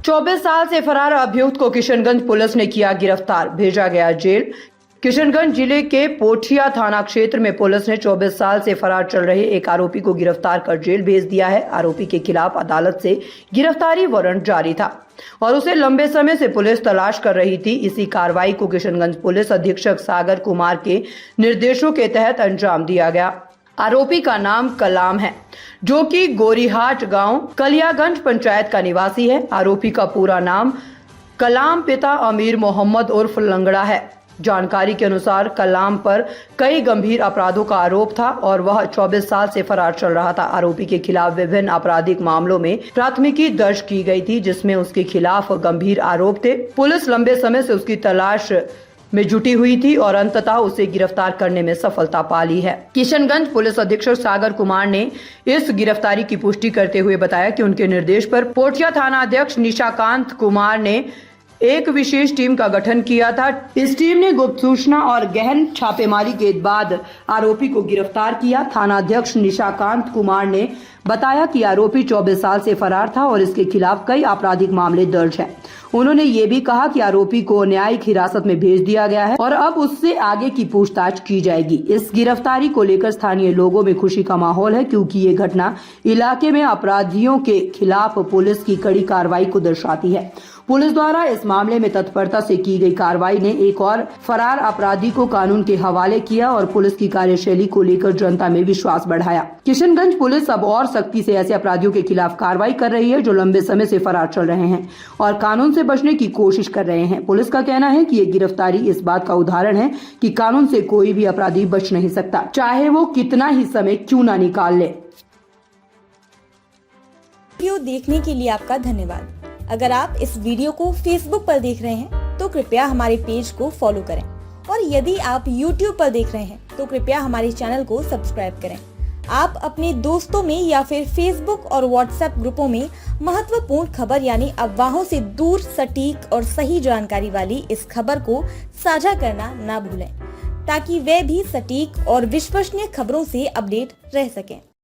24 साल से फरार अभियुक्त को किशनगंज पुलिस ने किया गिरफ्तार, भेजा गया जेल। किशनगंज जिले के पोठिया थाना क्षेत्र में पुलिस ने 24 साल से फरार चल रहे एक आरोपी को गिरफ्तार कर जेल भेज दिया है। आरोपी के खिलाफ अदालत से गिरफ्तारी वारंट जारी था और उसे लंबे समय से पुलिस तलाश कर रही थी। इसी कार्रवाई को किशनगंज पुलिस अधीक्षक सागर कुमार के निर्देशों के तहत अंजाम दिया गया। आरोपी का नाम कलाम है, जो कि गोरीहाट गांव कलियागंज पंचायत का निवासी है। आरोपी का पूरा नाम कलाम पिता अमीर मोहम्मद उर्फ लंगड़ा है। जानकारी के अनुसार कलाम पर कई गंभीर अपराधों का आरोप था और वह 24 साल से फरार चल रहा था। आरोपी के खिलाफ विभिन्न आपराधिक मामलों में प्राथमिकी दर्ज की गई थी, जिसमें उसके खिलाफ गंभीर आरोप थे। पुलिस लंबे समय से उसकी तलाश में जुटी हुई थी और अंततः उसे गिरफ्तार करने में सफलता पा ली है। किशनगंज पुलिस अधीक्षक सागर कुमार ने इस गिरफ्तारी की पुष्टि करते हुए बताया कि उनके निर्देश पर पोठिया थाना अध्यक्ष निशाकांत कुमार ने एक विशेष टीम का गठन किया था। इस टीम ने गुप्त सूचना और गहन छापेमारी के बाद आरोपी को गिरफ्तार किया। थाना अध्यक्ष निशाकांत कुमार ने बताया कि आरोपी 24 साल से फरार था और इसके खिलाफ कई आपराधिक मामले दर्ज हैं। उन्होंने ये भी कहा कि आरोपी को न्यायिक हिरासत में भेज दिया गया है और अब उससे आगे की पूछताछ की जाएगी। इस गिरफ्तारी को लेकर स्थानीय लोगों में खुशी का माहौल है, क्योंकि ये घटना इलाके में अपराधियों के खिलाफ पुलिस की कड़ी कार्रवाई को दर्शाती है। पुलिस द्वारा इस मामले में तत्परता से की गई कार्रवाई ने एक और फरार अपराधी को कानून के हवाले किया और पुलिस की कार्यशैली को लेकर जनता में विश्वास बढ़ाया। किशनगंज पुलिस अब और सख्ती से ऐसे अपराधियों के खिलाफ कार्रवाई कर रही है जो लंबे समय से फरार चल रहे हैं और कानून से बचने की कोशिश कर रहे हैं। पुलिस का कहना है कि ये गिरफ्तारी इस बात का उदाहरण है कि कानून से कोई भी अपराधी बच नहीं सकता, चाहे वो कितना ही समय क्यों ना निकाल ले। वीडियो देखने के लिए आपका धन्यवाद। अगर आप इस वीडियो को फेसबुक पर देख रहे हैं तो कृपया हमारे पेज को फॉलो करें और यदि आप यूट्यूब पर देख रहे हैं तो कृपया हमारे चैनल को सब्सक्राइब करें। आप अपने दोस्तों में या फिर फेसबुक और व्हाट्सएप ग्रुपों में महत्वपूर्ण खबर यानी अफवाहों से दूर सटीक और सही जानकारी वाली इस खबर को साझा करना ना भूलें, ताकि वे भी सटीक और विश्वसनीय खबरों से अपडेट रह सकें।